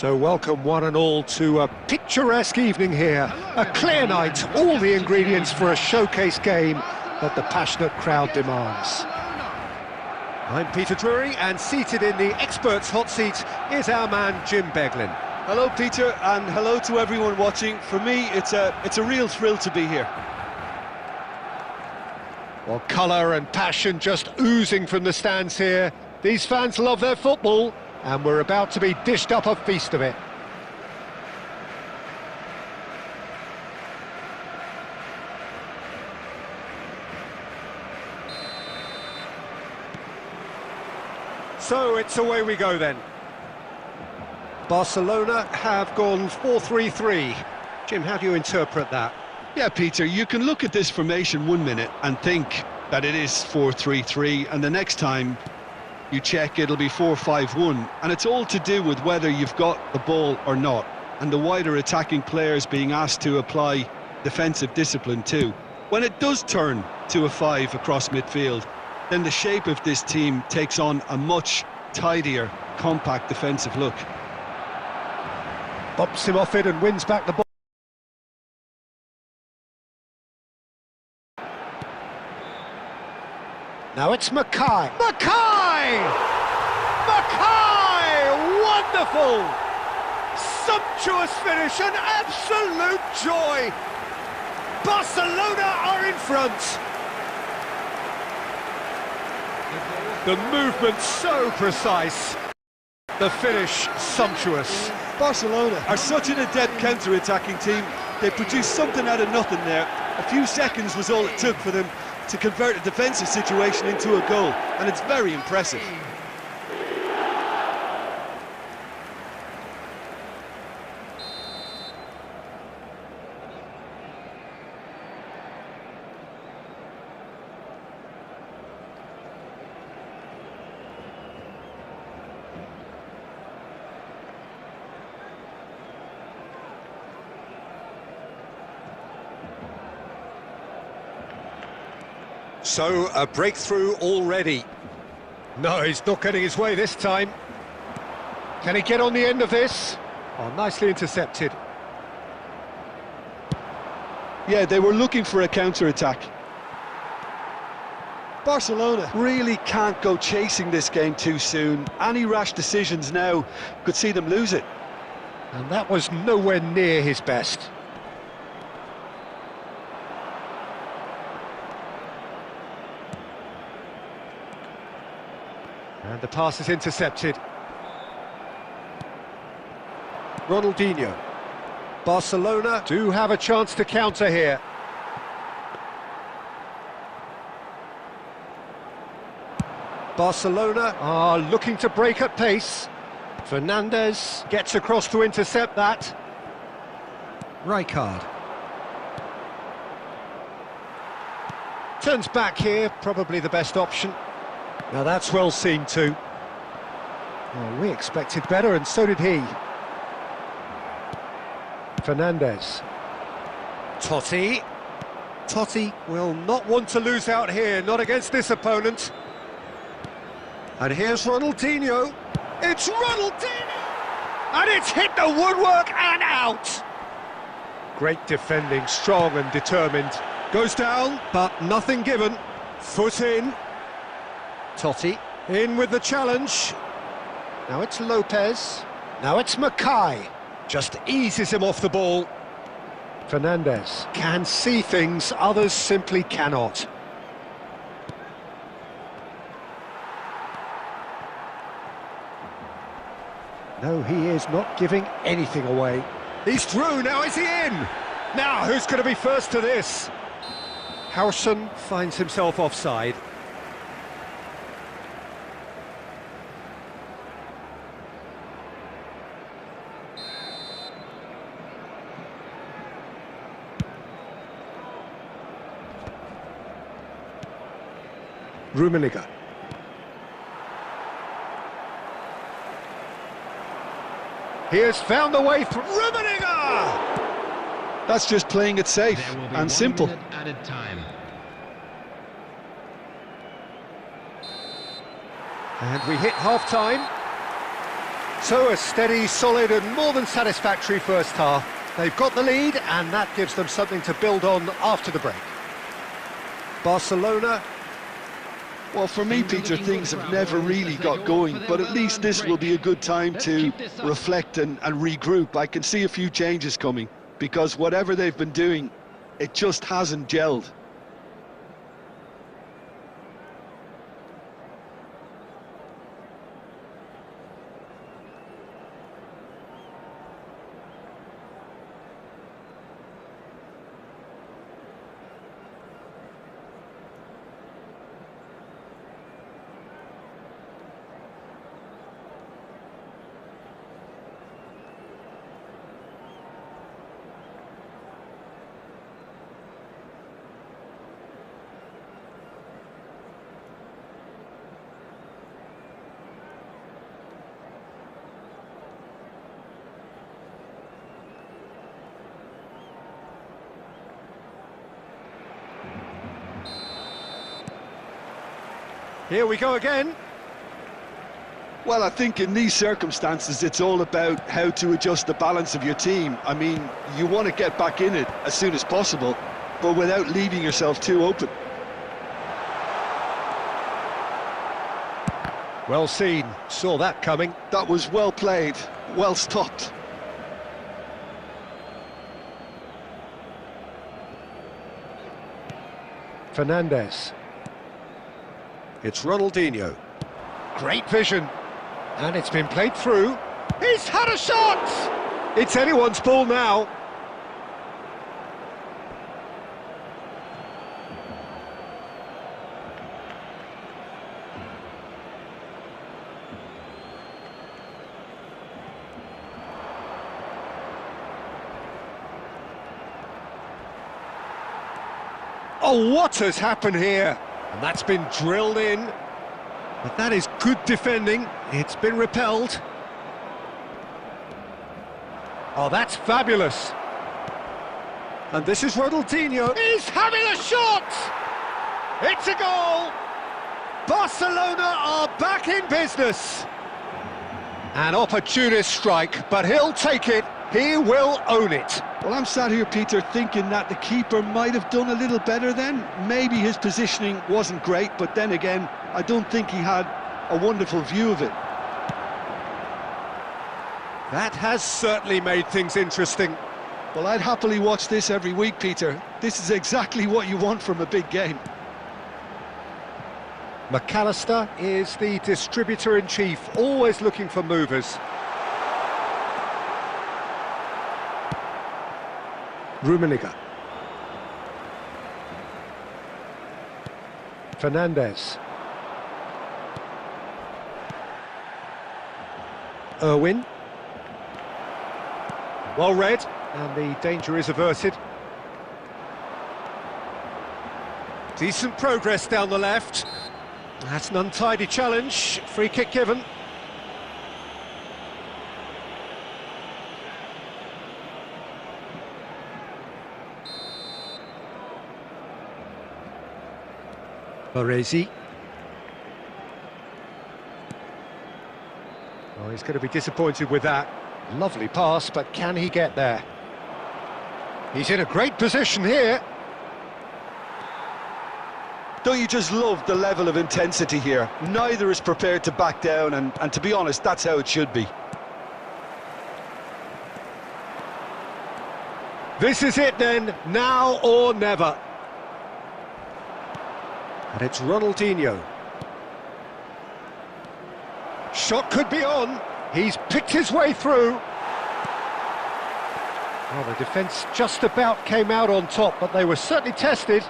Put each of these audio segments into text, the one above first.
So welcome one and all to a picturesque evening here. A clear night, all the ingredients for a showcase game that the passionate crowd demands. I'm Peter Drury, and seated in the experts' hot seat is our man Jim Beglin. Hello Peter, and hello to everyone watching. For me, it's a real thrill to be here. Well, colour and passion just oozing from the stands here. These fans love their football, and we're about to be dished up a feast of it. So it's away we go then. Barcelona have gone 4-3-3. Jim, how do you interpret that? Yeah, Peter, you can look at this formation 1 minute and think that it is 4-3-3, and the next time you check, it'll be 4-5-1, and it's all to do with whether you've got the ball or not, and the wider attacking players being asked to apply defensive discipline too. When it does turn to a 5 across midfield, then the shape of this team takes on a much tidier, compact defensive look. Bumps him off it and wins back the ball. Now it's Mackay. Mackay! Wonderful! Sumptuous finish, an absolute joy! Barcelona are in front. The movement so precise. The finish sumptuous. Barcelona are such an adept counter-attacking team. They produced something out of nothing there. A few seconds was all it took for them to convert a defensive situation into a goal, and it's very impressive. So, a breakthrough already. No, he's not getting his way this time. Can he get on the end of this? Oh, nicely intercepted. Yeah, they were looking for a counter-attack. Barcelona really can't go chasing this game too soon. Any rash decisions now could see them lose it. And that was nowhere near his best. And the pass is intercepted. Ronaldinho. Barcelona do have a chance to counter here. Barcelona are looking to break at pace. Fernandes gets across to intercept that. Rijkaard. Turns back here, probably the best option. Now that's well seen too. Well, we expected better, and so did he. Fernandes. Totti. Totti will not want to lose out here, not against this opponent. And here's Ronaldinho. It's Ronaldinho! And it's hit the woodwork and out! Great defending, strong and determined. Goes down, but nothing given. Foot in. Totti, in with the challenge. Now it's Lopez. Now it's Mackay. Just eases him off the ball. Fernandes can see things others simply cannot. No, he is not giving anything away. He's through, now is he in? Now, who's going to be first to this? Howson finds himself offside. Rummenigge. He has found the way through. Rummenigge! That's just playing it safe and simple. Added time. And we hit half-time. So a steady, solid and more than satisfactory first half. They've got the lead and that gives them something to build on after the break. Barcelona. Well, for me, Peter, things have never really got going, but at least this will be a good time to reflect and regroup. I can see a few changes coming, because whatever they've been doing, it just hasn't gelled. Here we go again. Well, I think in these circumstances, it's all about how to adjust the balance of your team. I mean, you want to get back in it as soon as possible, but without leaving yourself too open. Well seen, saw that coming. That was well played, well stopped. Fernandes. It's Ronaldinho. Great vision. And it's been played through. He's had a shot! It's anyone's ball now. Oh, what has happened here? And that's been drilled in. But that is good defending. It's been repelled. Oh, that's fabulous. And this is Ronaldinho. He's having a shot! It's a goal! Barcelona are back in business. An opportunist strike, but he'll take it. He will own it. Well, I'm sat here, Peter, thinking that the keeper might have done a little better then. Maybe his positioning wasn't great, but then again, I don't think he had a wonderful view of it. That has certainly made things interesting. Well, I'd happily watch this every week, Peter. This is exactly what you want from a big game. McAllister is the distributor-in-chief, always looking for movers. Rummenigge. Fernandes. Irwin. Well read, and the danger is averted. Decent progress down the left. That's an untidy challenge. Free kick given. Baresi. Oh, he's going to be disappointed with that. Lovely pass, but can he get there? He's in a great position here. Don't you just love the level of intensity here? Neither is prepared to back down, and to be honest, that's how it should be. This is it then, now or never. And it's Ronaldinho. Shot could be on. He's picked his way through. Well, the defence just about came out on top, but they were certainly tested.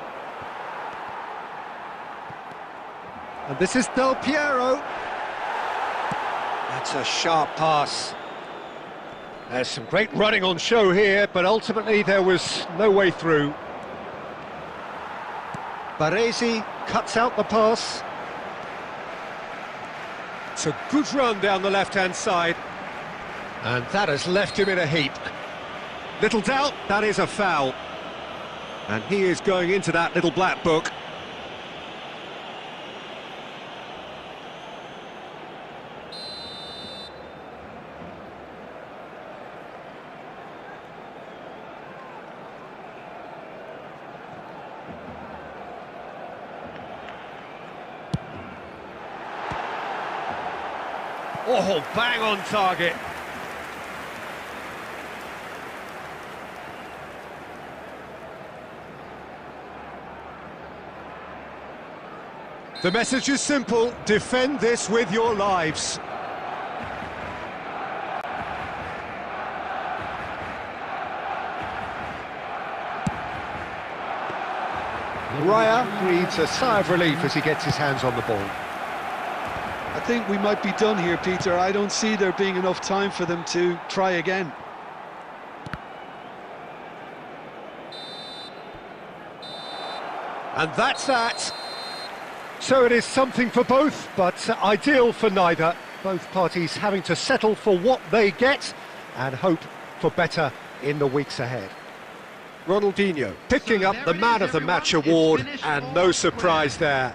And this is Del Piero. That's a sharp pass. There's some great running on show here, but ultimately there was no way through. Baresi cuts out the pass. It's a good run down the left-hand side. And that has left him in a heap. Little doubt, that is a foul. And he is going into that little black book. Oh, bang on target. The message is simple: defend this with your lives. Raya breathes a sigh of relief as he gets his hands on the ball. I think we might be done here, Peter. I don't see there being enough time for them to try again. And that's that. So it is something for both, but ideal for neither. Both parties having to settle for what they get and hope for better in the weeks ahead. Ronaldinho picking up the Man of the Match award, and no surprise there.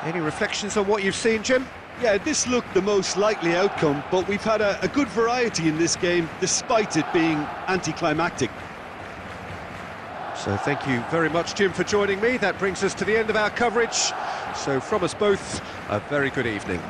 Any reflections on what you've seen, Jim? Yeah, this looked the most likely outcome, but we've had a good variety in this game, despite it being anticlimactic. So thank you very much, Jim, for joining me. That brings us to the end of our coverage. So from us both, a very good evening.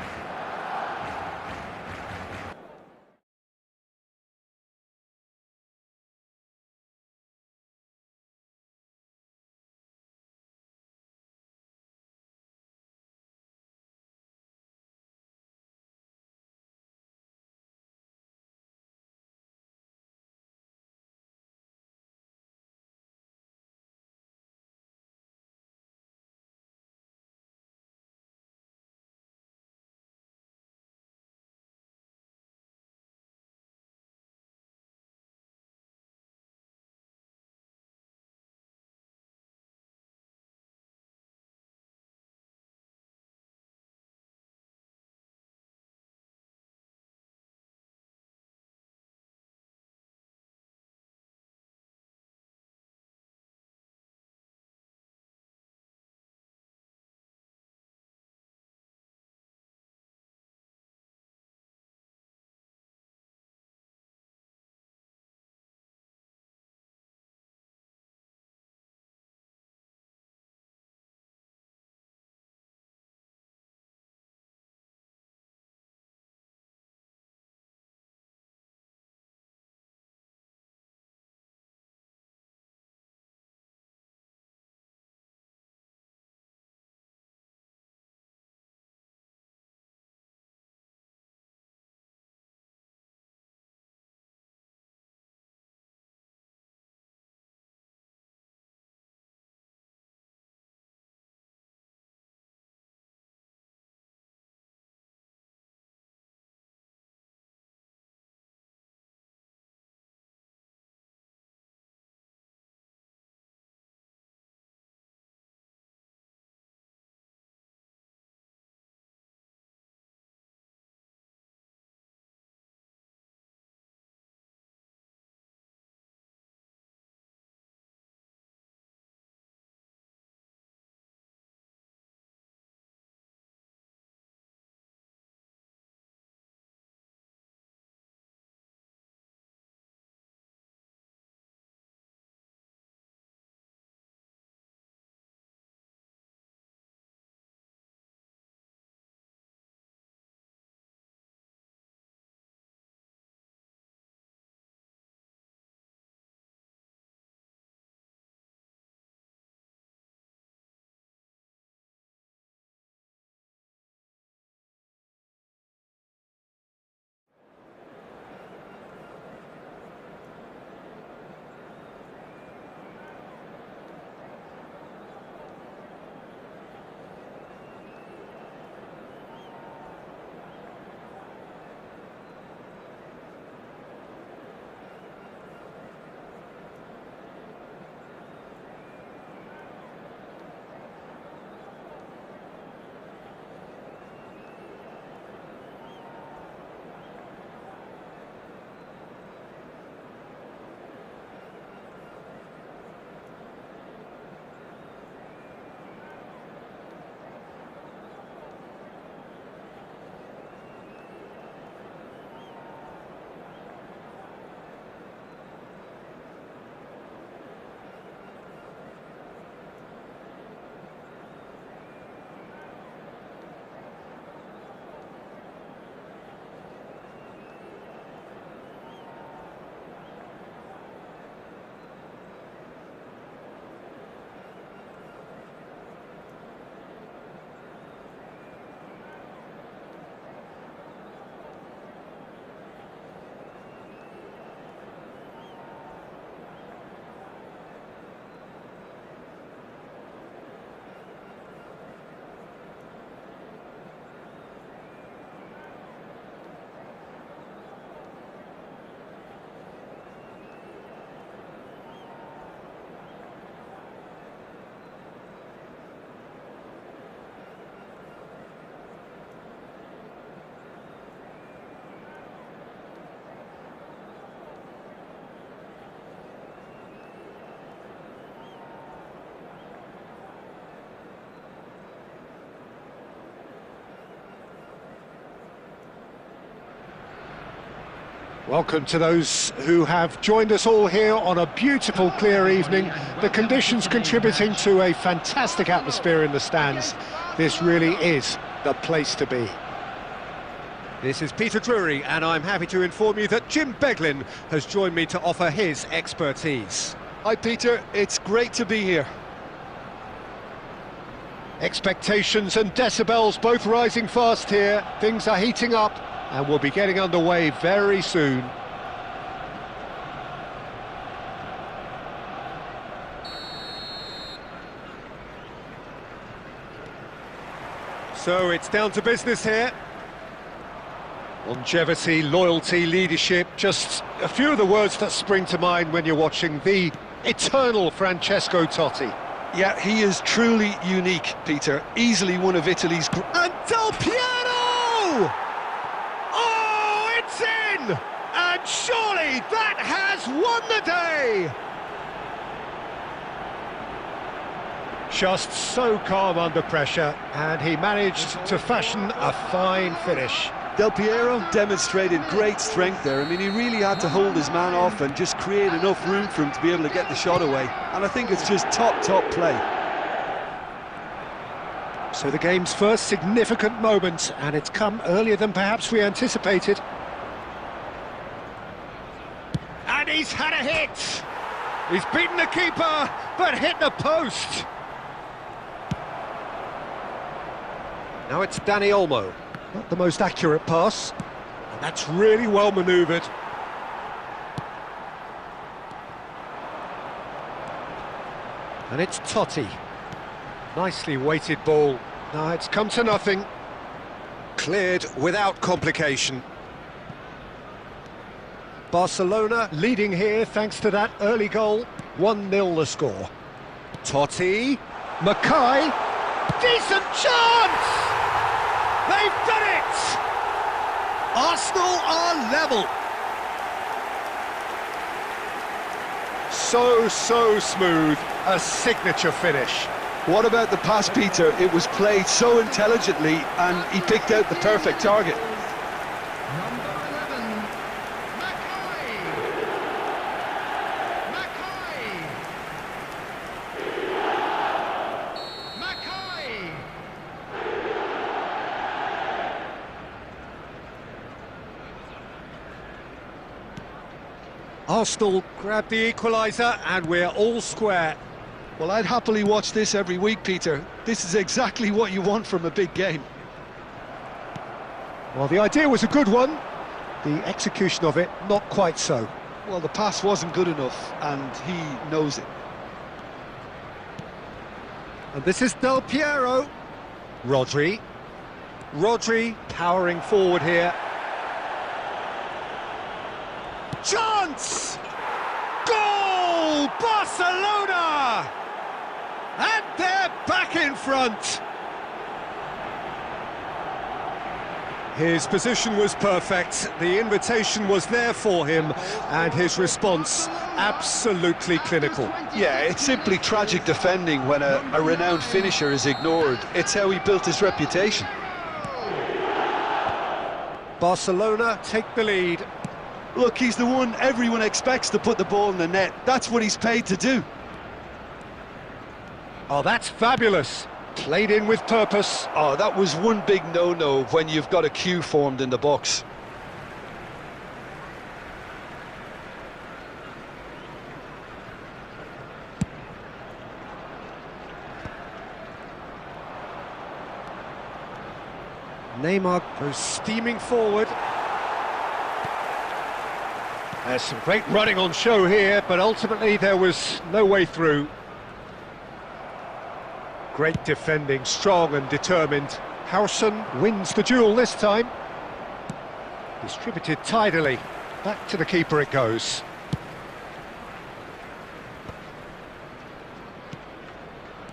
Welcome to those who have joined us all here on a beautiful, clear evening. The conditions contributing to a fantastic atmosphere in the stands. This really is the place to be. This is Peter Drury, and I'm happy to inform you that Jim Beglin has joined me to offer his expertise. Hi Peter, it's great to be here. Expectations and decibels both rising fast here. Things are heating up, and we'll be getting underway very soon. So it's down to business here. Longevity, loyalty, leadership, just a few of the words that spring to mind when you're watching the eternal Francesco Totti. Yeah, he is truly unique, Peter. Easily one of Italy's... And Del Piero! Oh, it's in! And surely that has won the day! Just so calm under pressure, and he managed to fashion a fine finish. Del Piero demonstrated great strength there. I mean, he really had to hold his man off and just create enough room for him to be able to get the shot away. And I think it's just top play. So the game's first significant moment, and it's come earlier than perhaps we anticipated. And he's had a hit! He's beaten the keeper, but hit the post! Now it's Dani Olmo. Not the most accurate pass, and that's really well manoeuvred. And it's Totti. Nicely weighted ball. Now it's come to nothing. Cleared without complication. Barcelona leading here thanks to that early goal. 1-0 the score. Totti. Mackay. Decent chance! They've done it! Arsenal are level. So smooth, a signature finish. What about the pass, Peter? It was played so intelligently and he picked out the perfect target. Arsenal grabbed the equaliser and we're all square. Well, I'd happily watch this every week, Peter. This is exactly what you want from a big game. Well, the idea was a good one. The execution of it, not quite so. Well, the pass wasn't good enough, and he knows it. And this is Del Piero. Rodri. Rodri powering forward here. Chance! Goal! Barcelona! And they're back in front. His position was perfect, the invitation was there for him, and his response absolutely clinical. Yeah, it's simply tragic defending when a renowned finisher is ignored. It's how he built his reputation. Barcelona take the lead. Look, he's the one everyone expects to put the ball in the net. That's what he's paid to do. Oh, that's fabulous. Played in with purpose. Oh, that was one big no-no when you've got a queue formed in the box. Neymar goes steaming forward. There's some great running on show here, but ultimately there was no way through. Great defending, strong and determined. Howson wins the duel this time. Distributed tidily. Back to the keeper it goes.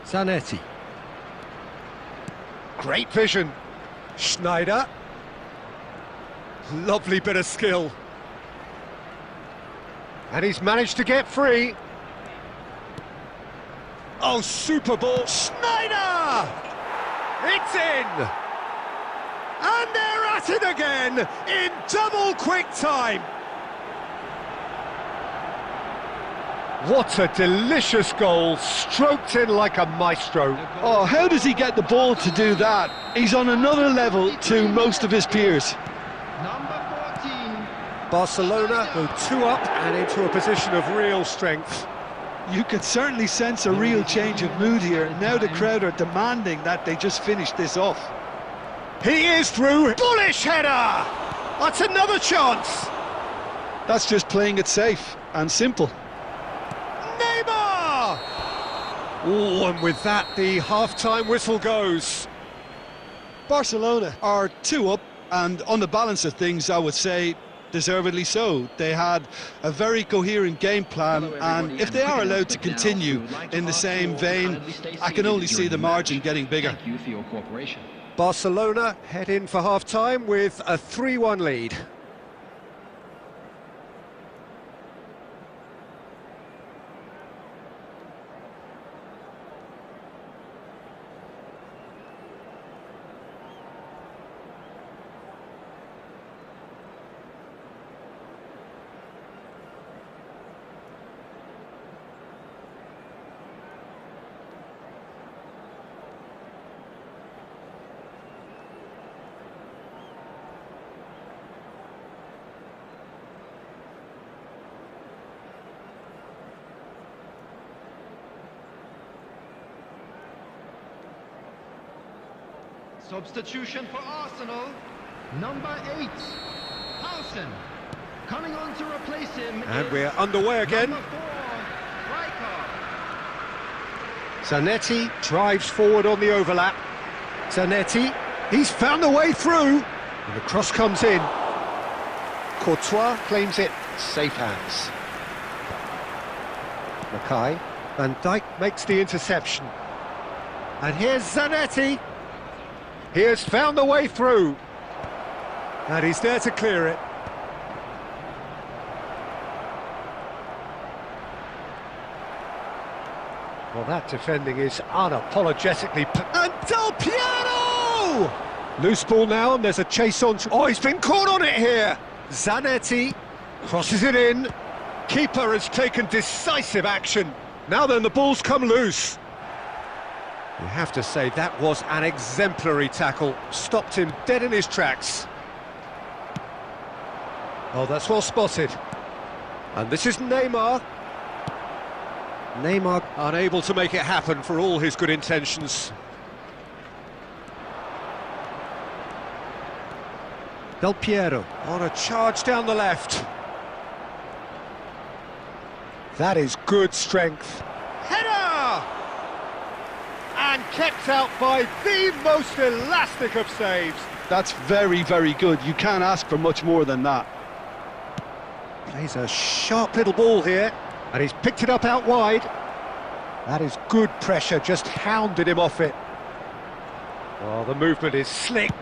Zanetti. Great vision. Schneider. Lovely bit of skill. And he's managed to get free. Oh, super ball. Schneider! It's in! And they're at it again in double quick time. What a delicious goal, stroked in like a maestro. Oh, how does he get the ball to do that? He's on another level to most of his peers. Number 14. Barcelona go 2 up and into a position of real strength. You could certainly sense a real change of mood here. Now the crowd are demanding that they just finish this off. He is through. Bullish header! That's another chance. That's just playing it safe and simple. Neymar! Oh, and with that, the half-time whistle goes. Barcelona are 2 up, and on the balance of things, I would say deservedly so. They had a very coherent game plan, and if they are allowed to continue in the same vein, I can only see the margin getting bigger. Thank you for your cooperation. Barcelona head in for half-time with a 3-1 lead. Substitution for Arsenal. Number 8. Housen. Coming on to replace him. And we're underway again. Number 4. Zanetti drives forward on the overlap. Zanetti, he's found a way through. And the cross comes in. Courtois claims it. Safe hands. Mackay. Van Dijk makes the interception. And here's Zanetti. He has found a way through. And he's there to clear it. Well, that defending is unapologetically... And Del Piero! Loose ball now, and there's a chase on... Oh, he's been caught on it here! Zanetti crosses it in. Keeper has taken decisive action. Now then, the ball's come loose. You have to say that was an exemplary tackle. Stopped him dead in his tracks. Oh, that's well spotted. And this is Neymar. Neymar unable to make it happen for all his good intentions. Del Piero on a charge down the left. That is good strength. Header! And kept out by the most elastic of saves. That's very, very good. You can't ask for much more than that. Plays a sharp little ball here, and he's picked it up out wide. That is good pressure, just hounded him off it. Oh, the movement is slick.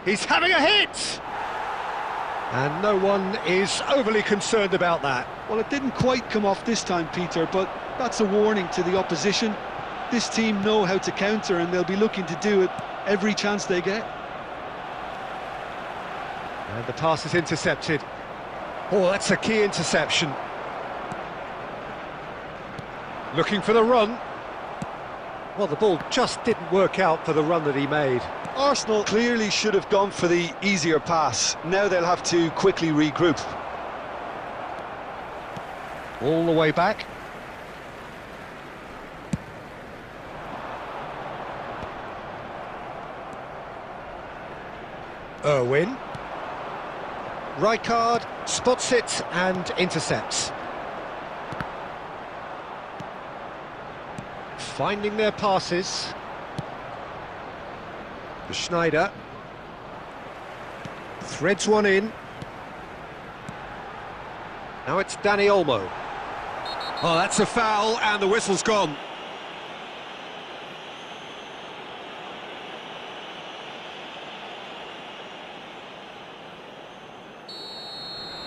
He's having a hit! And no one is overly concerned about that. Well, it didn't quite come off this time, Peter, but that's a warning to the opposition. This team know how to counter, and they'll be looking to do it every chance they get. And the pass is intercepted. Oh, that's a key interception. Looking for the run. Well, the ball just didn't work out for the run that he made. Arsenal clearly should have gone for the easier pass. Now they'll have to quickly regroup. All the way back. Irwin. Rijkaard spots it and intercepts. Finding their passes. Schneider threads one in. Now it's Dani Olmo. Oh, that's a foul, and the whistle's gone.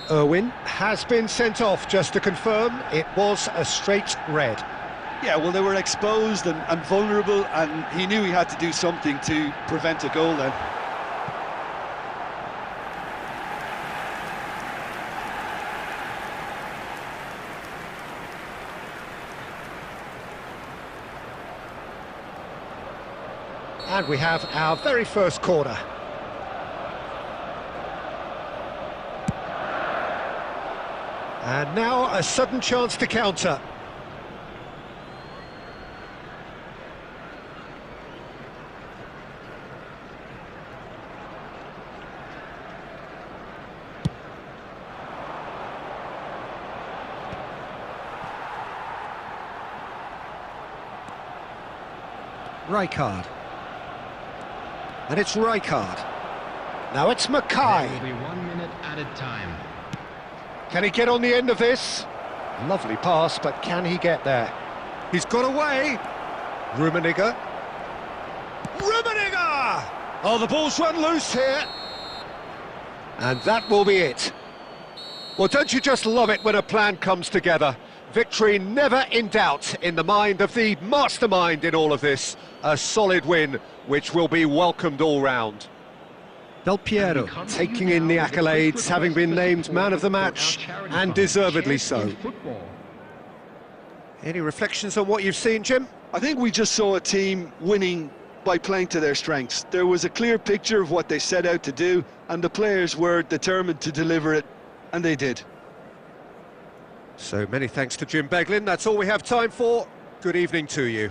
Irwin has been sent off, just to confirm. It was a straight red. Yeah, well, they were exposed and vulnerable, and he knew he had to do something to prevent a goal then. And we have our very first corner. And now a sudden chance to counter. Rijkaard. And it's Rijkaard. Now it's Mackay. There will be 1 minute added time. Can he get on the end of this? Lovely pass, but can he get there? He's got away. Rummenigge. Rummenigge! Oh, the ball's run loose here. And that will be it. Well, don't you just love it when a plan comes together? Victory never in doubt in the mind of the mastermind in all of this. A solid win, which will be welcomed all round. Del Piero taking in the accolades, having been named man of the match, and deservedly so. Any reflections on what you've seen, Jim? I think we just saw a team winning by playing to their strengths. There was a clear picture of what they set out to do, and the players were determined to deliver it, and they did. So many thanks to Jim Beglin. That's all we have time for. Good evening to you.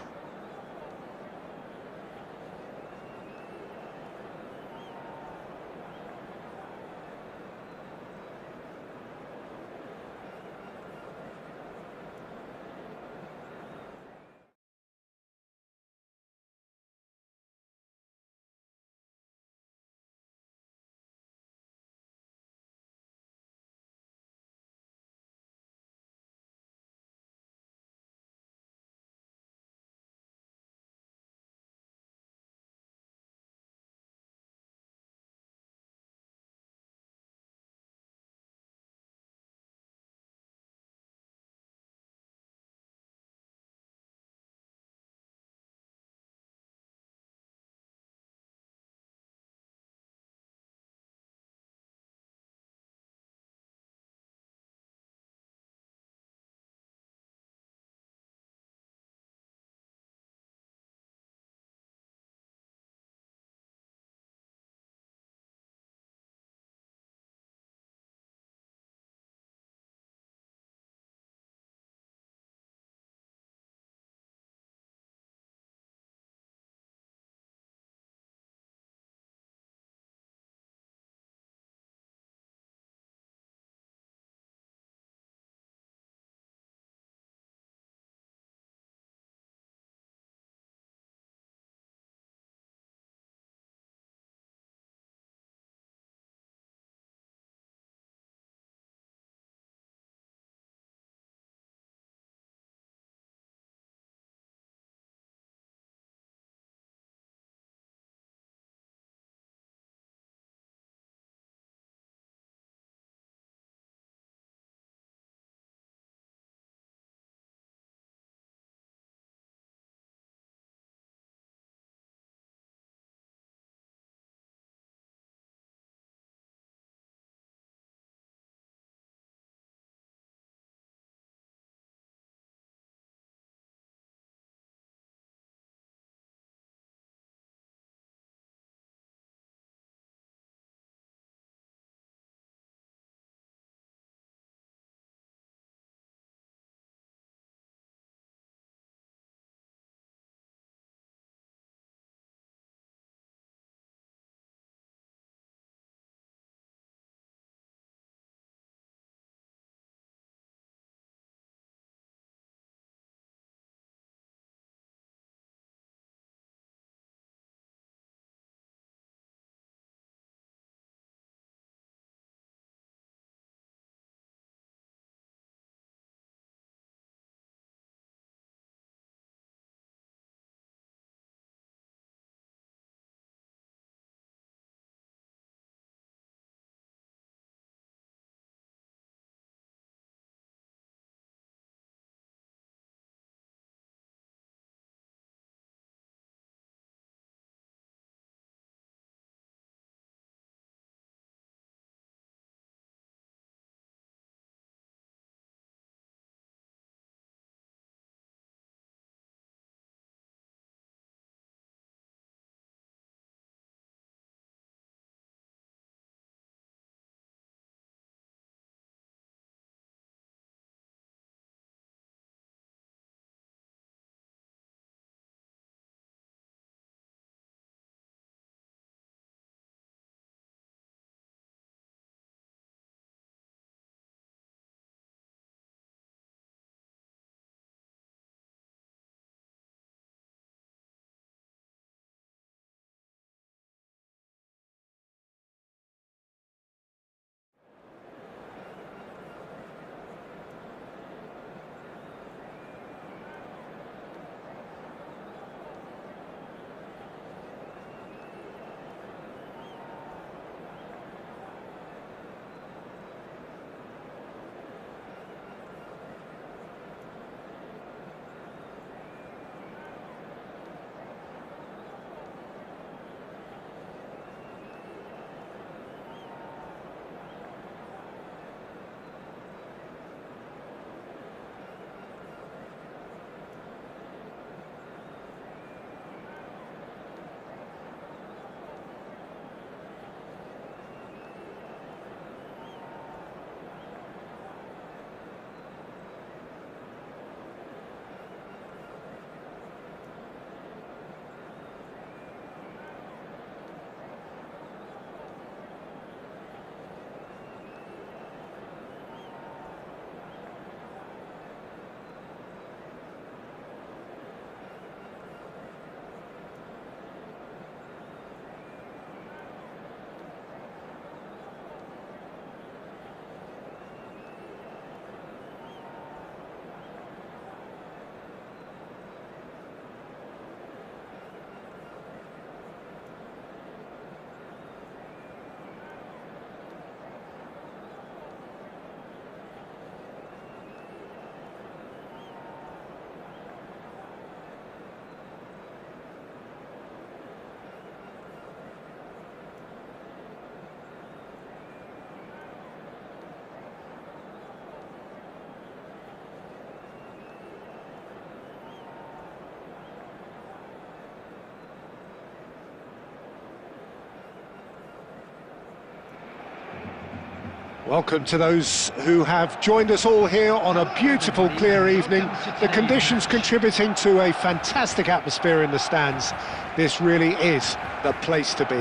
Welcome to those who have joined us all here on a beautiful, clear evening. The conditions contributing to a fantastic atmosphere in the stands. This really is the place to be.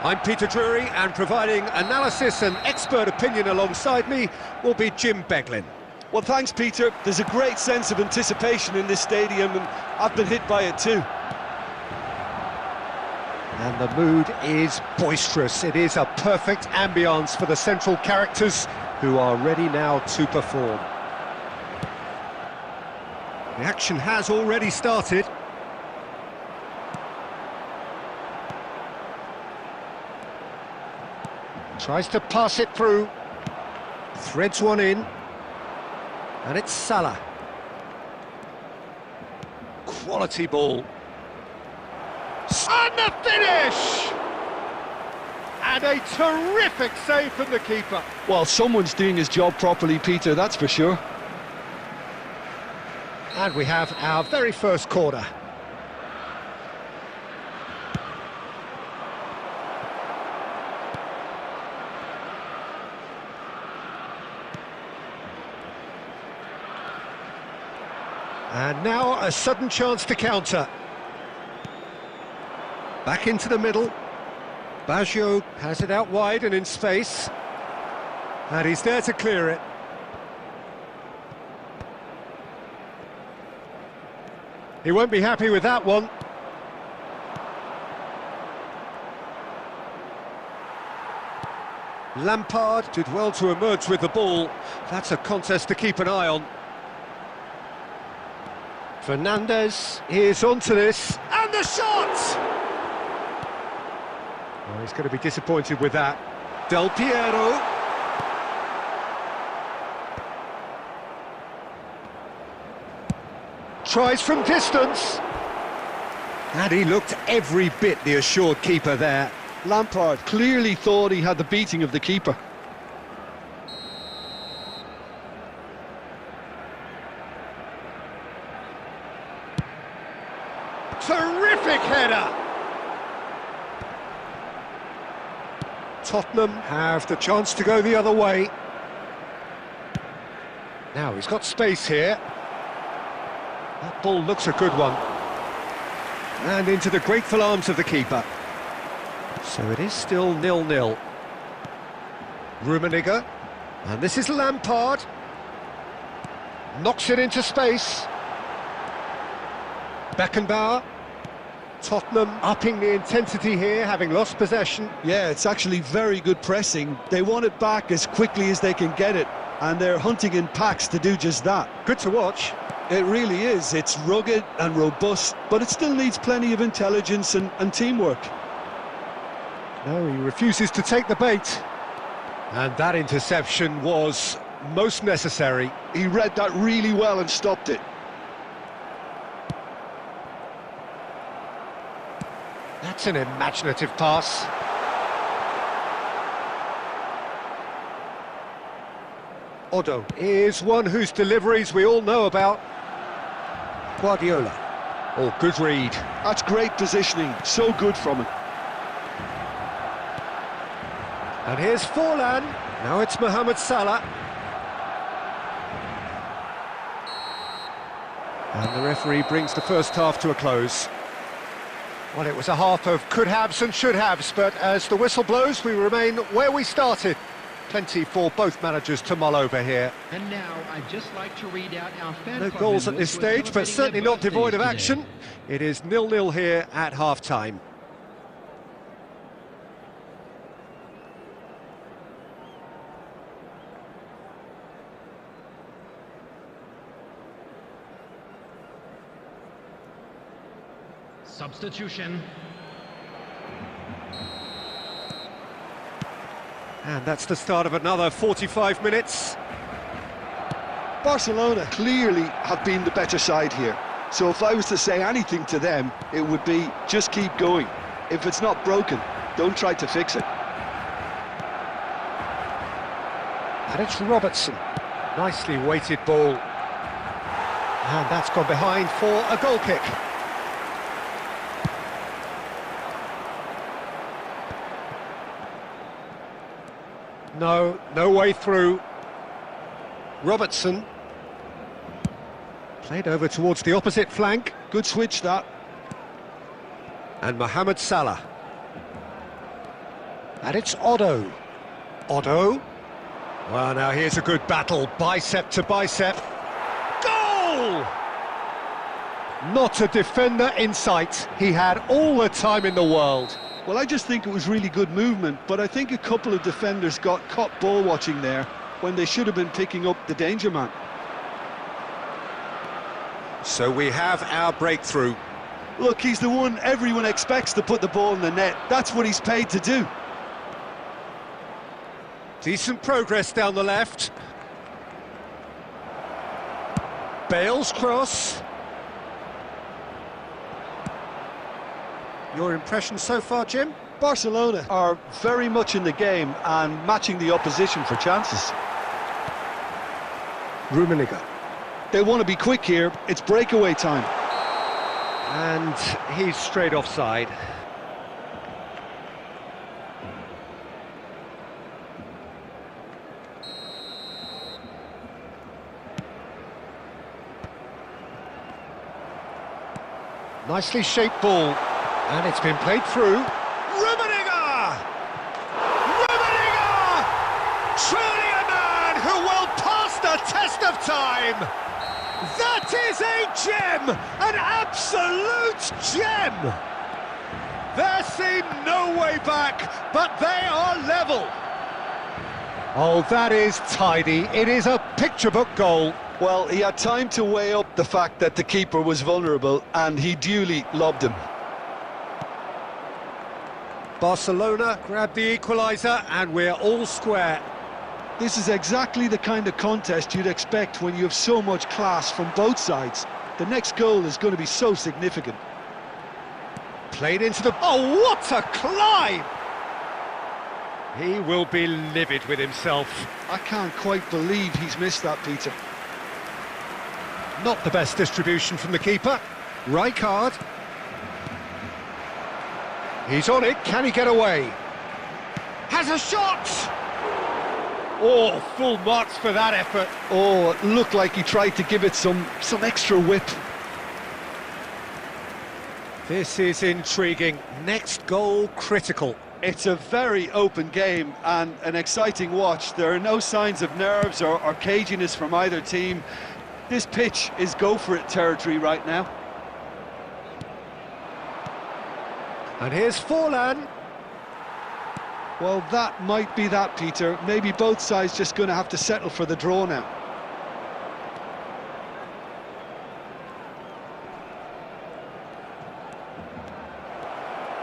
I'm Peter Drury, and providing analysis and expert opinion alongside me will be Jim Beglin. Well, thanks, Peter. There's a great sense of anticipation in this stadium, and I've been hit by it too. And the mood is boisterous. It is a perfect ambience for the central characters who are ready now to perform. The action has already started. Tries to pass it through. Threads one in. And it's Salah. Quality ball. And the finish! And a terrific save from the keeper. Well, someone's doing his job properly, Peter, that's for sure. And we have our very first corner. And now a sudden chance to counter. Back into the middle. Baggio has it out wide and in space. And he's there to clear it. He won't be happy with that one. Lampard did well to emerge with the ball. That's a contest to keep an eye on. Fernandes is onto this, and the shot! Oh, he's going to be disappointed with that. Del Piero. Tries from distance. And he looked every bit the assured keeper there. Lampard clearly thought he had the beating of the keeper. Terrific header! Tottenham have the chance to go the other way. Now he's got space here. That ball looks a good one. And into the grateful arms of the keeper. So it is still 0-0. Rummenigge. And this is Lampard. Knocks it into space. Beckenbauer. Tottenham upping the intensity here, having lost possession. Yeah, it's actually very good pressing. They want it back as quickly as they can get it, and they're hunting in packs to do just that. Good to watch. It really is. It's rugged and robust, but it still needs plenty of intelligence and teamwork. No, he refuses to take the bait. And that interception was most necessary. He read that really well and stopped it. That's an imaginative pass. Odo is one whose deliveries we all know about. Guardiola. Oh, good read. That's great positioning. So good from him. And here's Forlan. Now it's Mohamed Salah. And the referee brings the first half to a close. Well, it was a half of could-haves and should-haves, but as the whistle blows, we remain where we started. Plenty for both managers to mull over here. And now I'd just like to read out our fan No club goals at members this who are stage, but celebrating certainly their not devoid of birthdays action. today. It is 0-0 here at half-time. Substitution. And that's the start of another 45 minutes. Barcelona clearly have been the better side here. So if I was to say anything to them, it would be just keep going. If it's not broken, don't try to fix it. And it's Robertson. Nicely weighted ball. And that's gone behind for a goal kick. No, no way through. Robertson. Played over towards the opposite flank. Good switch, that. And Mohamed Salah. And it's Otto. Otto. Well, now here's a good battle, bicep to bicep. Goal! Not a defender in sight. He had all the time in the world. Well, I just think it was really good movement, but I think a couple of defenders got caught ball watching there when they should have been picking up the danger man. So we have our breakthrough. Look, he's the one everyone expects to put the ball in the net. That's what he's paid to do. Decent progress down the left. Bale's cross. Your impression so far, Jim? Barcelona are very much in the game and matching the opposition for chances. Rummenigge. They want to be quick here. It's breakaway time. And he's straight offside. Nicely shaped ball. And it's been played through. Rummenigge! Rummenigge! Truly a man who will pass the test of time! That is a gem! An absolute gem! There seemed no way back, but they are level. Oh, that is tidy. It is a picture-book goal. Well, he had time to weigh up the fact that the keeper was vulnerable, and he duly lobbed him. Barcelona grabbed the equaliser, and we're all square. This is exactly the kind of contest you'd expect when you have so much class from both sides. The next goal is going to be so significant. Played into the... Oh, what a climb! He will be livid with himself. I can't quite believe he's missed that, Peter. Not the best distribution from the keeper. Rijkaard. He's on it, can he get away? Has a shot! Oh, full marks for that effort. Oh, it looked like he tried to give it some extra whip. This is intriguing. Next goal critical. It's a very open game and an exciting watch. There are no signs of nerves or caginess from either team. This pitch is go-for-it territory right now. And here's Forlan. Well, that might be that, Peter. Maybe both sides just going to have to settle for the draw now.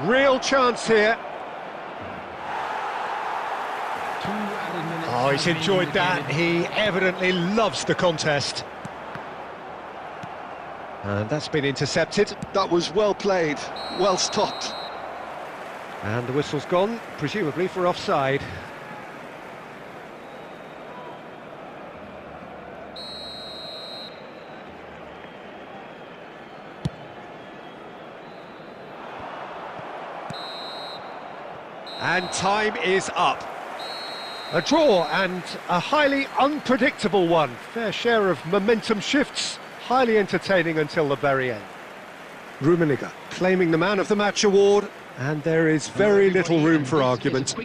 Real chance here. Oh, he's enjoyed that. He evidently loves the contest. And that's been intercepted. That was well played, well stopped. And the whistle's gone, presumably for offside. And time is up. A draw, and a highly unpredictable one. Fair share of momentum shifts, highly entertaining until the very end. Rummenigge claiming the Man of the Match award, and there is very little room for argument.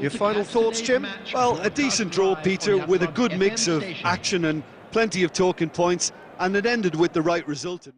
Your final thoughts, Jim? Well, a decent draw, Peter, with a good mix of action and plenty of talking points, and it ended with the right result.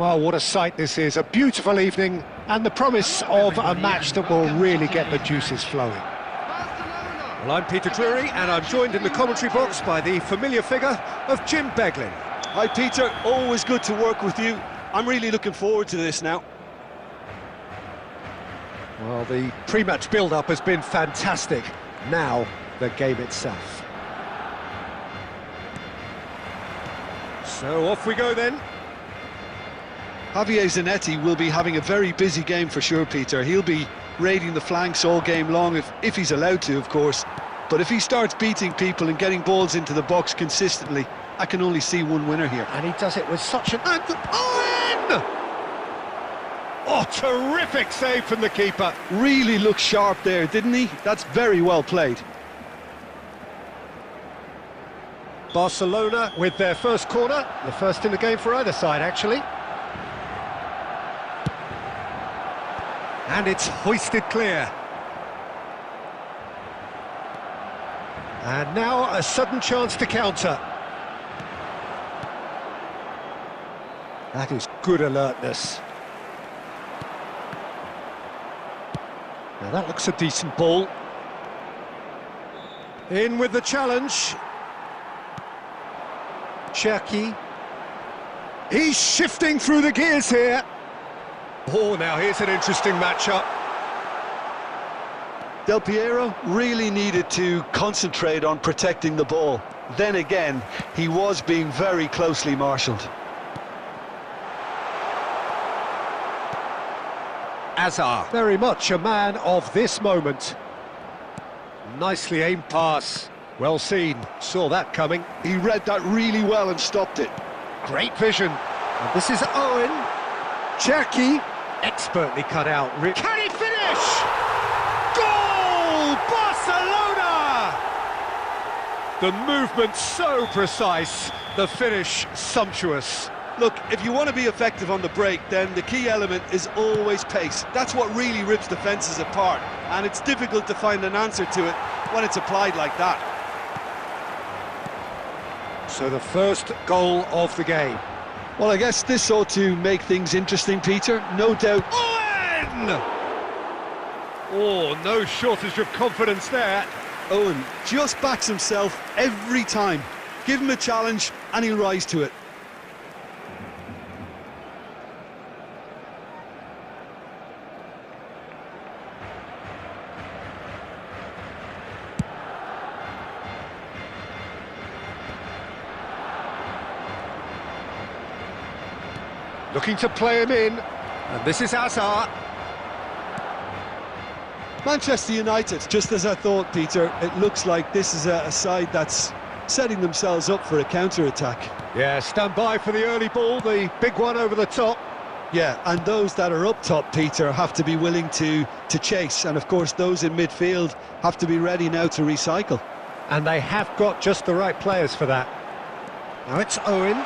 Well, what a sight this is, a beautiful evening, and the promise of a match that will really get the juices flowing. Well, I'm Peter Drury, and I'm joined in the commentary box by the familiar figure of Jim Beglin. Hi Peter, always good to work with you. I'm really looking forward to this now. Well, the pre-match build-up has been fantastic. Now, the game itself. So off we go then. Javier Zanetti will be having a very busy game for sure, Peter. He'll be raiding the flanks all game long, if he's allowed to, of course. But if he starts beating people and getting balls into the box consistently, I can only see one winner here. And he does it with such an... Owen! Oh, terrific save from the keeper. Really looked sharp there, didn't he? That's very well played. Barcelona with their first corner, the first in the game for either side, actually. And it's hoisted clear. And now a sudden chance to counter. That is good alertness. Now that looks a decent ball. In with the challenge. Cherki. He's shifting through the gears here. Oh, now here's an interesting matchup. Del Piero really needed to concentrate on protecting the ball. Then again, he was being very closely marshalled. Hazard, very much a man of this moment. Nicely aimed pass. Well seen, saw that coming. He read that really well and stopped it. Great vision. And this is Owen. Cherki, expertly cut out. Can he finish? Goal! Barcelona! The movement so precise, the finish sumptuous. Look, if you want to be effective on the break, then the key element is always pace. That's what really rips defences apart, and it's difficult to find an answer to it when it's applied like that. So the first goal of the game. Well, I guess this ought to make things interesting, Peter. No doubt. Owen! Oh, no shortage of confidence there. Owen just backs himself every time. Give him a challenge and he'll rise to it. Looking to play him in, and this is Hazard. Manchester United, just as I thought, Peter, it looks like this is a side that's setting themselves up for a counter-attack. Yeah, stand by for the early ball, the big one over the top. Yeah, and those that are up top, Peter, have to be willing to chase, and of course those in midfield have to be ready now to recycle. And they have got just the right players for that. Now it's Owen.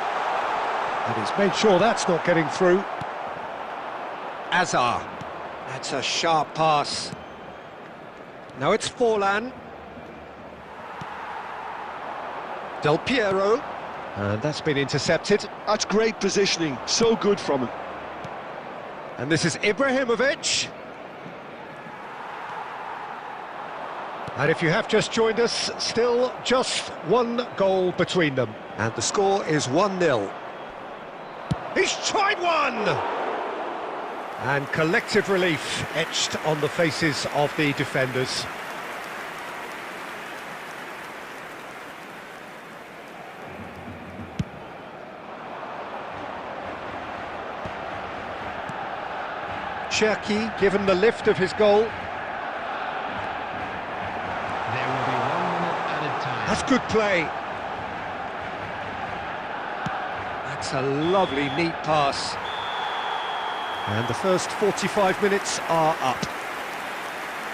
And he's made sure that's not getting through. Hazard. That's a sharp pass. Now it's Forlan. Del Piero. And that's been intercepted. That's great positioning. So good from him. And this is Ibrahimovic. And if you have just joined us, still just one goal between them. And the score is 1-0. He's tried one! And collective relief etched on the faces of the defenders. Cherki given the lift of his goal. There will be 1 minute added time. That's good play. That's a lovely, neat pass. And the first 45 minutes are up.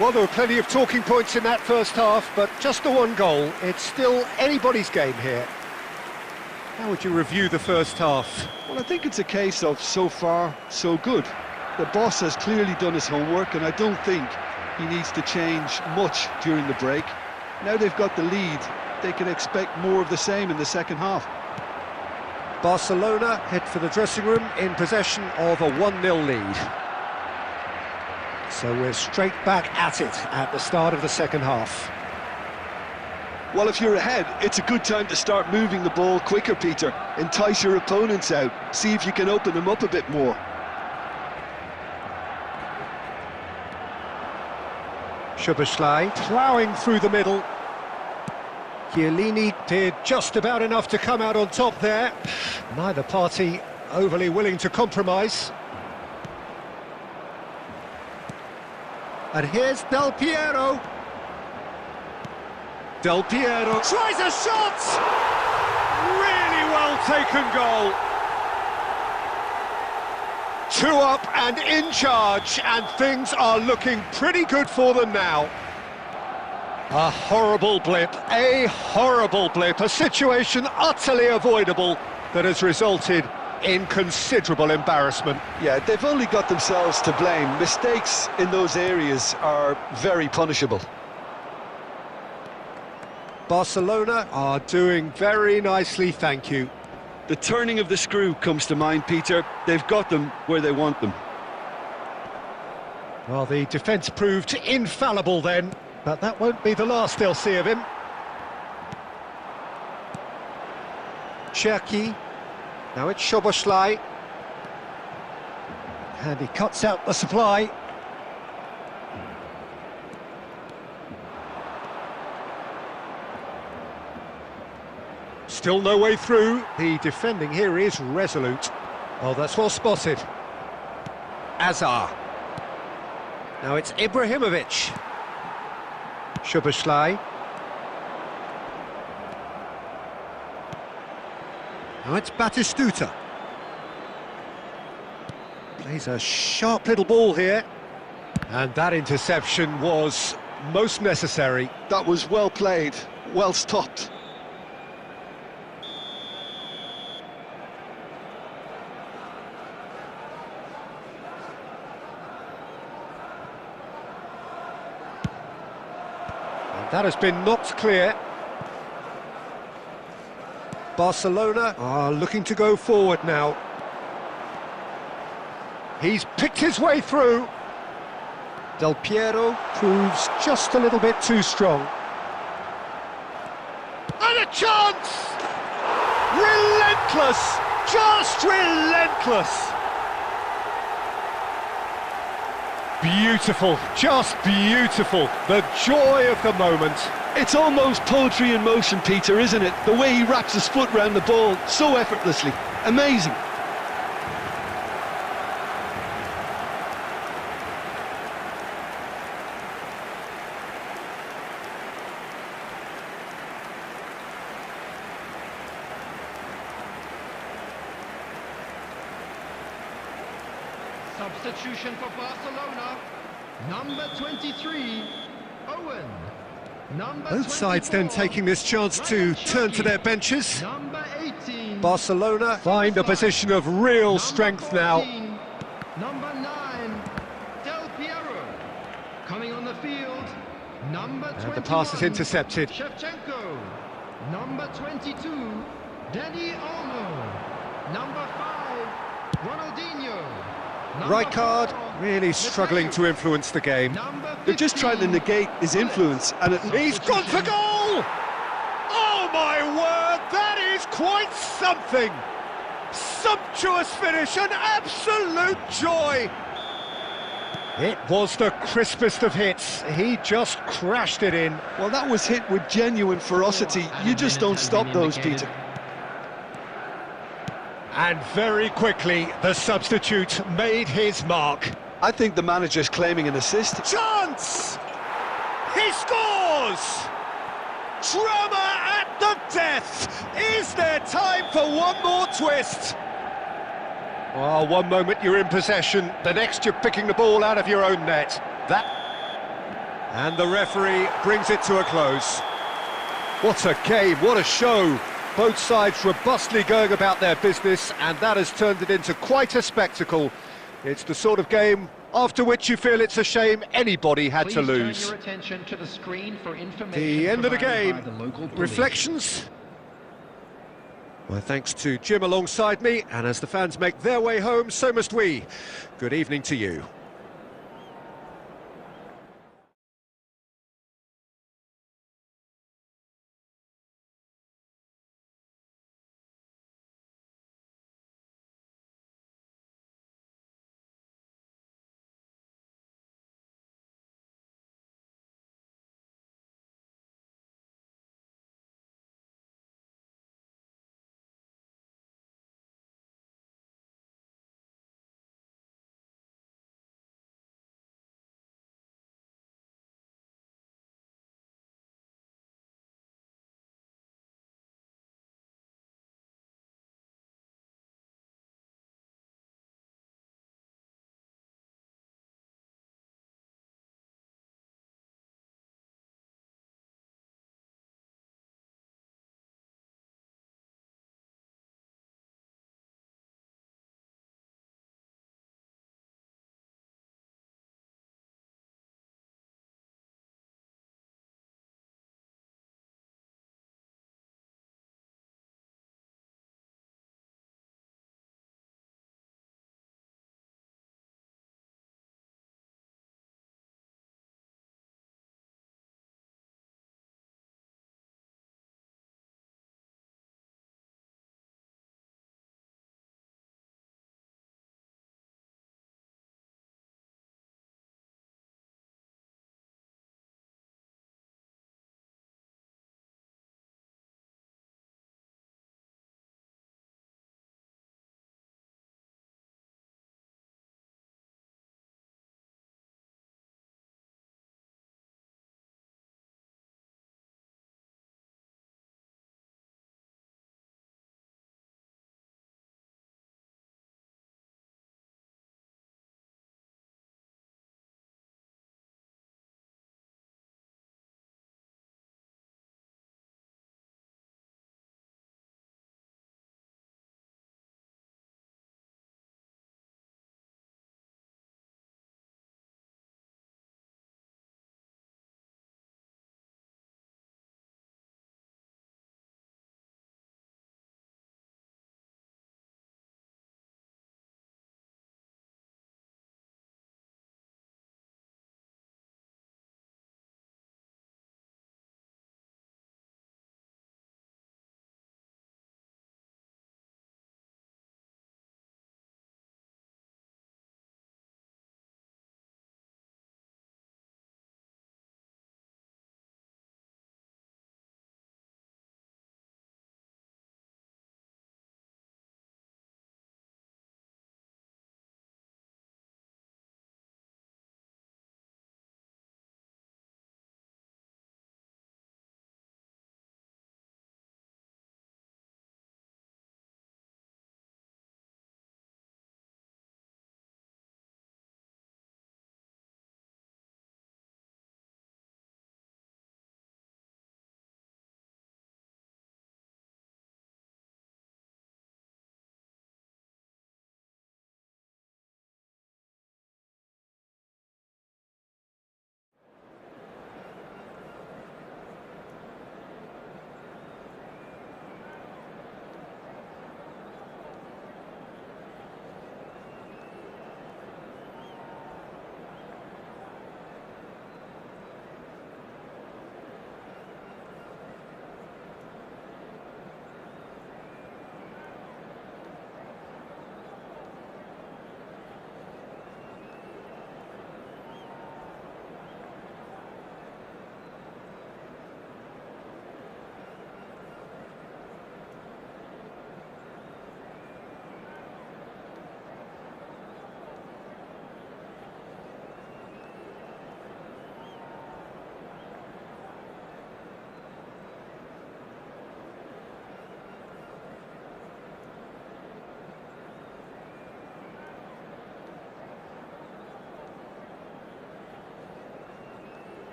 Well, there were plenty of talking points in that first half, but just the one goal. It's still anybody's game here. How would you review the first half? Well, I think it's a case of so far, so good. The boss has clearly done his homework, and I don't think he needs to change much during the break. Now they've got the lead, they can expect more of the same in the second half. Barcelona head for the dressing room in possession of a 1-0 lead. So we're straight back at it at the start of the second half. Well, if you're ahead, it's a good time to start moving the ball quicker, Peter. Entice your opponents out. See if you can open them up a bit more. Szoboszlai ploughing through the middle. Chiellini did just about enough to come out on top there. Neither party overly willing to compromise. And here's Del Piero. Del Piero tries a shot! Really well taken goal. 2 up and in charge, and things are looking pretty good for them now. A horrible blip, a situation utterly avoidable that has resulted in considerable embarrassment. Yeah, they've only got themselves to blame. Mistakes in those areas are very punishable. Barcelona are doing very nicely, thank you. The turning of the screw comes to mind, Peter. They've got them where they want them. Well, the defence proved infallible then, but that won't be the last they'll see of him. Cherki. Now it's Szoboszlai. And he cuts out the supply. Still no way through. The defending here is resolute. Oh, that's well spotted. Azar. Now it's Ibrahimovic. Szoboszlai. Now it's Batistuta. Plays a sharp little ball here. And that interception was most necessary. That was well played, well stopped. And that has been knocked clear. Barcelona are looking to go forward now. He's picked his way through. Del Piero proves just a little bit too strong. And a chance! Relentless! Just relentless! Beautiful, just beautiful. The joy of the moment. It's almost poetry in motion, Peter, isn't it? The way he wraps his foot round the ball so effortlessly. Amazing. Substitution for Barcelona. Number 23, Owen. Both sides then taking this chance to turn to their benches. Number 18, Barcelona find a position of real strength now. Number 9, Del Piero. Coming on the field, number 21. And the pass is intercepted. Shevchenko. Number 22, Dani Olmo. Number 5, Ronaldinho. Rijkaard really struggling to influence the game. They're just trying to negate his influence, and He's gone for goal! Oh my word, that is quite something! Sumptuous finish, an absolute joy! It was the crispest of hits. He just crashed it in. well, that was hit with genuine ferocity. You just don't stop those, Peter. And very quickly, the substitute made his mark. I think the manager's claiming an assist. Chance! He scores! Drama at the death! Is there time for one more twist? Well, one moment you're in possession, the next you're picking the ball out of your own net. And the referee brings it to a close. What a game, what a show! Both sides robustly going about their business, and that has turned it into quite a spectacle. It's the sort of game after which you feel it's a shame anybody had to lose. Turn your attention to the screen for information The end of the game. provided by the local police. Reflections? My thanks to Jim alongside me, and as the fans make their way home, so must we. Good evening to you.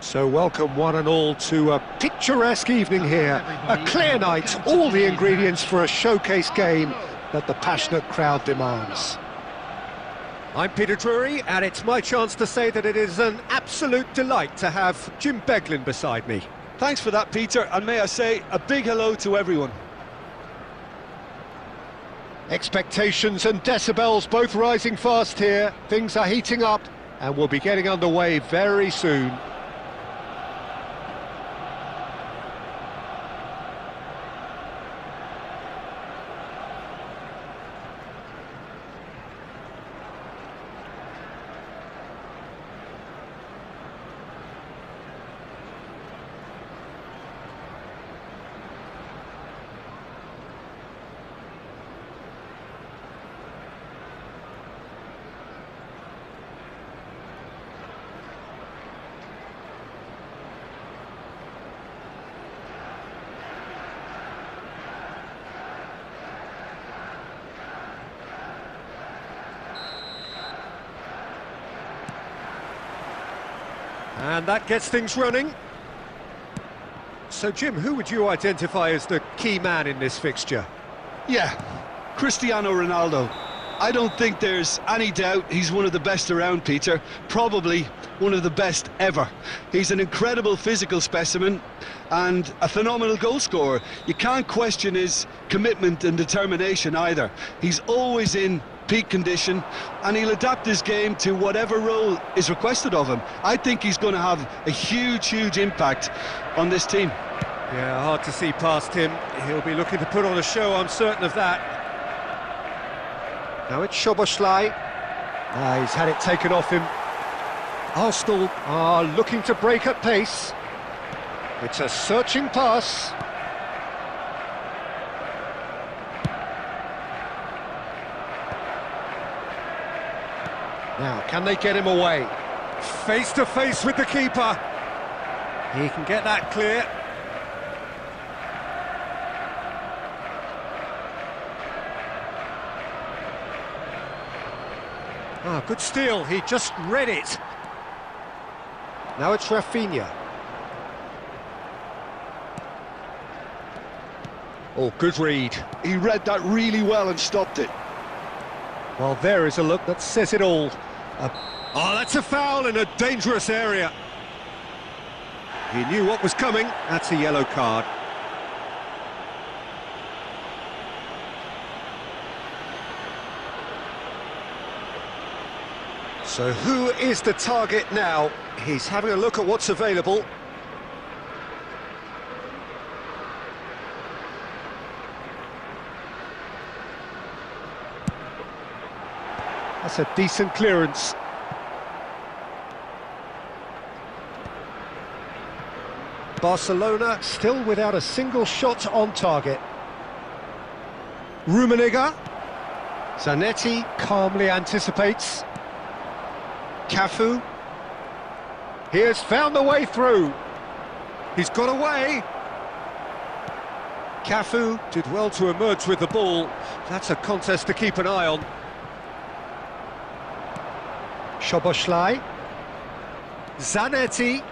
So welcome one and all to a picturesque evening here. A clear night, all the ingredients for a showcase game that the passionate crowd demands. I'm Peter Drury, and it's my chance to say that it is an absolute delight to have Jim Beglin beside me. Thanks for that, Peter, and may I say a big hello to everyone. Expectations and decibels both rising fast here. Things are heating up, and we'll be getting underway very soon. And that gets things running. So, Jim, who would you identify as the key man in this fixture? Yeah, Cristiano Ronaldo. I don't think there's any doubt he's one of the best around, Peter. Probably one of the best ever. He's an incredible physical specimen and a phenomenal goal scorer. You can't question his commitment and determination either. He's always in peak condition, and he'll adapt his game to whatever role is requested of him. I think he's going to have a huge impact on this team. Yeah, hard to see past him. He'll be looking to put on a show, I'm certain of that. Now it's Szoboszlai. He's had it taken off him. Arsenal are looking to break at pace. It's a searching pass. Now, can they get him away? Face to face with the keeper. He can get that clear. Ah, good steal. He just read it. Now it's Rafinha. Oh, good read. He read that really well and stopped it. Well, there is a look that says it all. Oh, that's a foul in a dangerous area. He knew what was coming. That's a yellow card. So who is the target now? He's having a look at what's available. That's a decent clearance. Barcelona still without a single shot on target. Rummenigge. Zanetti calmly anticipates. Cafu. He has found the way through. He's got away. Cafu did well to emerge with the ball. That's a contest to keep an eye on. Szoboszlai. Zanetti.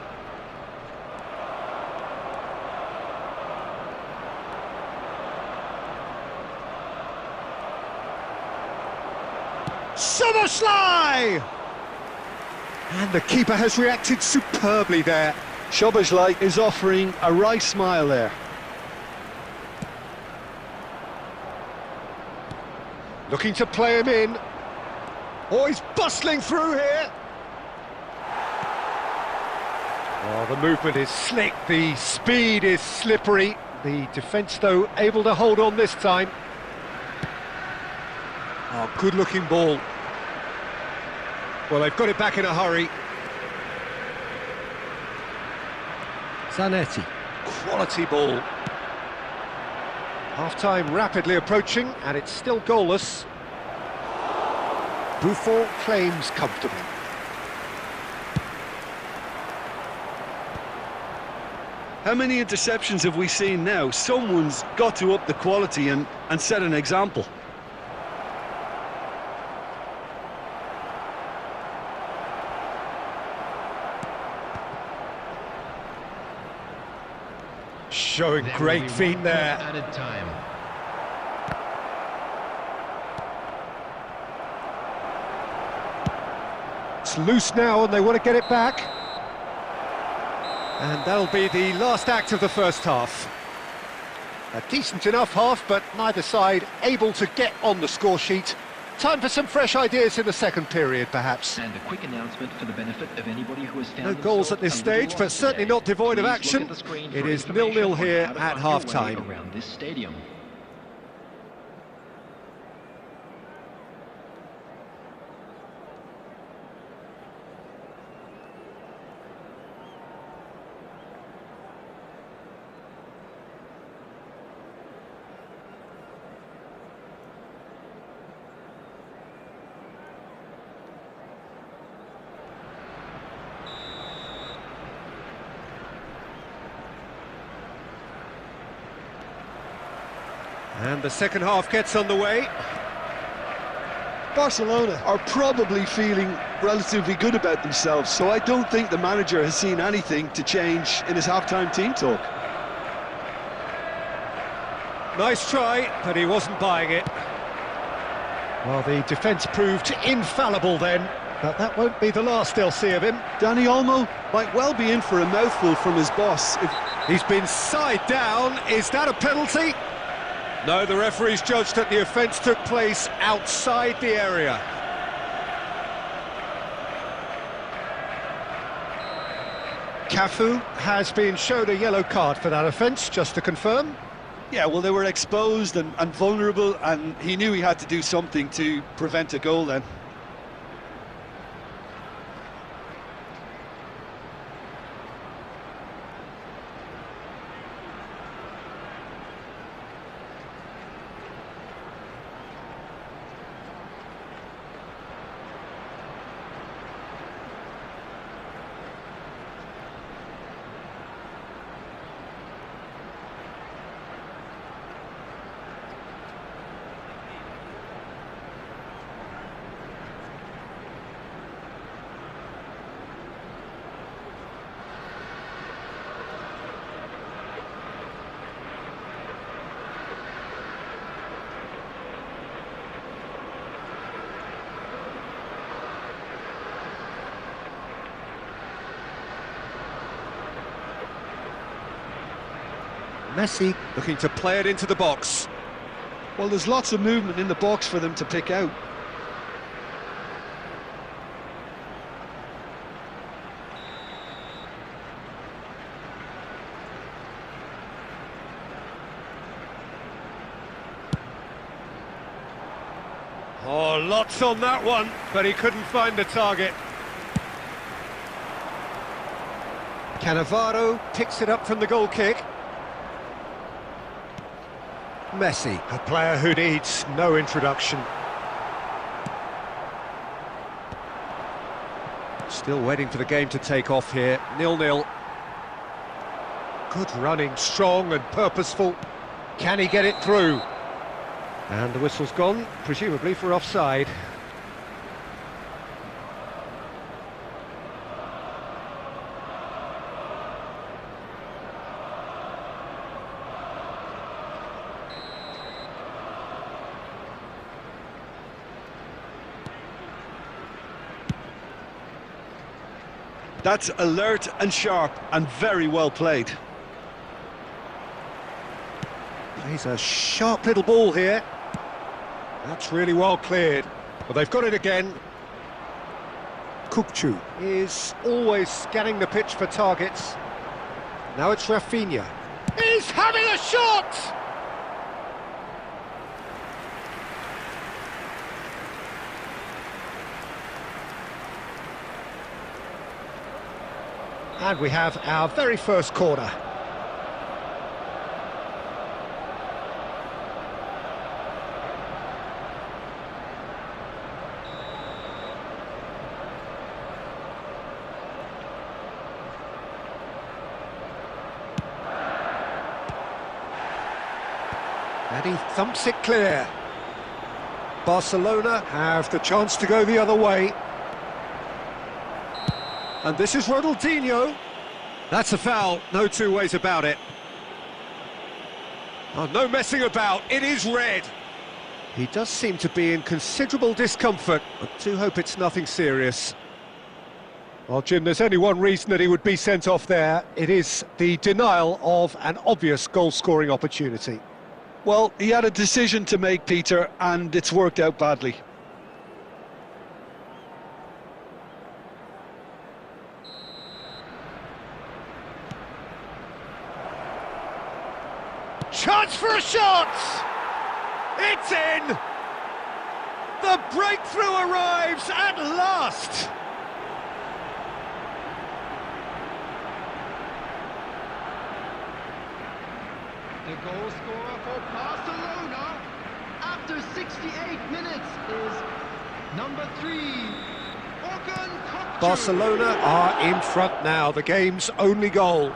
Szoboszlai! And the keeper has reacted superbly there. Szoboszlai is offering a wry smile there. Looking to play him in. Oh, he's bustling through here. Oh, the movement is slick, the speed is slippery. The defence, though, able to hold on this time. Oh, good-looking ball. Well, they've got it back in a hurry. Zanetti, quality ball. Half-time rapidly approaching, and it's still goalless. Buffon claims comfortably. How many interceptions have we seen now? Someone's got to up the quality and set an example. Showing There will great be feet 1 there. minute added time. It's loose now and they want to get it back. And that'll be the last act of the first half. A decent enough half, but neither side able to get on the score sheet. Time for some fresh ideas in the second period, perhaps. And a quick announcement for the benefit of anybody who has found No goals at this stage, but certainly not devoid of action. It is 0-0 here at half-time. Around this stadium. And the second half gets underway. Barcelona are probably feeling relatively good about themselves, so I don't think the manager has seen anything to change in his half-time team talk. Nice try, but he wasn't buying it. Well, the defence proved infallible then, but that won't be the last they'll see of him. Dani Olmo might well be in for a mouthful from his boss. He's been side down. Is that a penalty? No, the referee's judged that the offence took place outside the area. Cafu has been shown a yellow card for that offence, just to confirm. Yeah, well, they were exposed and vulnerable, and he knew he had to do something to prevent a goal then. Messi looking to play it into the box. Well, there's lots of movement in the box for them to pick out. Oh, lots on that one, but he couldn't find the target. Cannavaro picks it up from the goal kick. Messi, a player who needs no introduction. Still waiting for the game to take off here, 0-0. Good running, strong and purposeful. Can he get it through? And the whistle's gone, presumably for offside. That's alert and sharp and very well played. Plays a sharp little ball here. That's really well cleared. But they've got it again. Kukçu is always scanning the pitch for targets. Now it's Rafinha. He's having a shot! And we have our very first corner. And he thumps it clear. Barcelona have the chance to go the other way. And this is Ronaldinho. That's a foul, no two ways about it. Oh, no messing about, it is red. He does seem to be in considerable discomfort. I do hope it's nothing serious. Well, Jim, there's only one reason that he would be sent off there. It is the denial of an obvious goal-scoring opportunity. Well, he had a decision to make, Peter, and it's worked out badly. Chance for a shot! It's in! The breakthrough arrives at last! The goal scorer for Barcelona after 68 minutes is number 3, Barcelona are in front now, the game's only goal.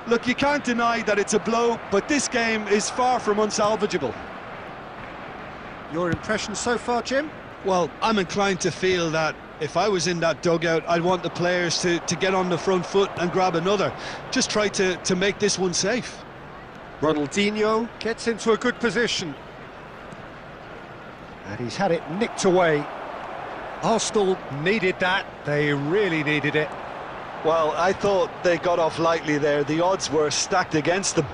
Look, you can't deny that it's a blow, but this game is far from unsalvageable. Your impression so far, Jim? Well, I'm inclined to feel that if I was in that dugout, I'd want the players to get on the front foot and grab another. Just try to make this one safe. Ronaldinho gets into a good position. And he's had it nicked away. Arsenal needed that, they really needed it. Well, I thought they got off lightly there. The odds were stacked against them.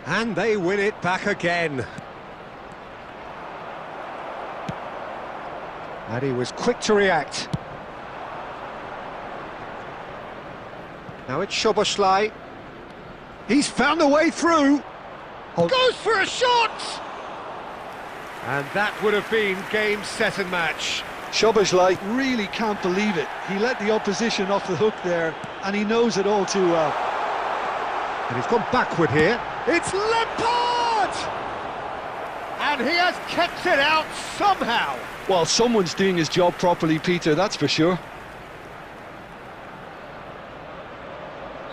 And they win it back again. And he was quick to react. Now it's Szoboszlai. He's found a way through. Goes for a shot! And that would have been game, set and match. Szoboszlai really can't believe it. He let the opposition off the hook there, and he knows it all too well. And he's gone backward here. It's Lampard! And he has kept it out somehow. Well, someone's doing his job properly, Peter, that's for sure.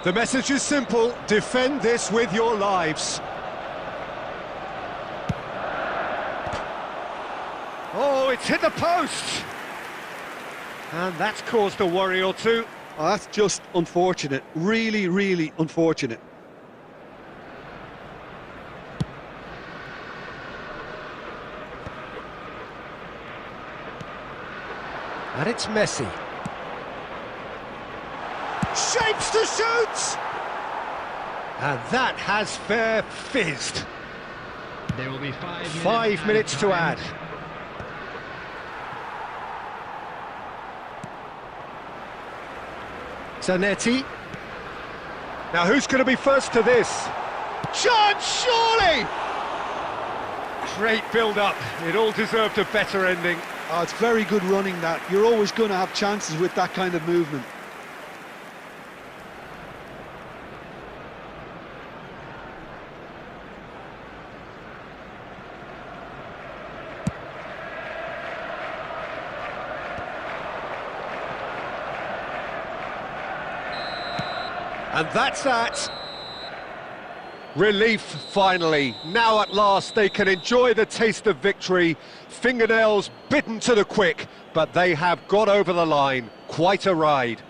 The message is simple, defend this with your lives. Oh, it's hit the post! And that's caused a worry or two. Oh, that's just unfortunate, really, really unfortunate. And it's Messi. Shapes to shoot! And that has fair fizzed. There will be 5 minutes to add. Zanetti. Now who's going to be first to this? Chance, surely! Great build-up. It all deserved a better ending. Oh, it's very good running that. You're always going to have chances with that kind of movement. And that's that. Relief, finally. Now at last they can enjoy the taste of victory. Fingernails bitten to the quick, but they have got over the line. Quite a ride.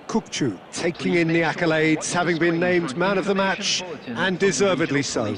Kukçu taking in the accolades, having been named man of the match, and deservedly so.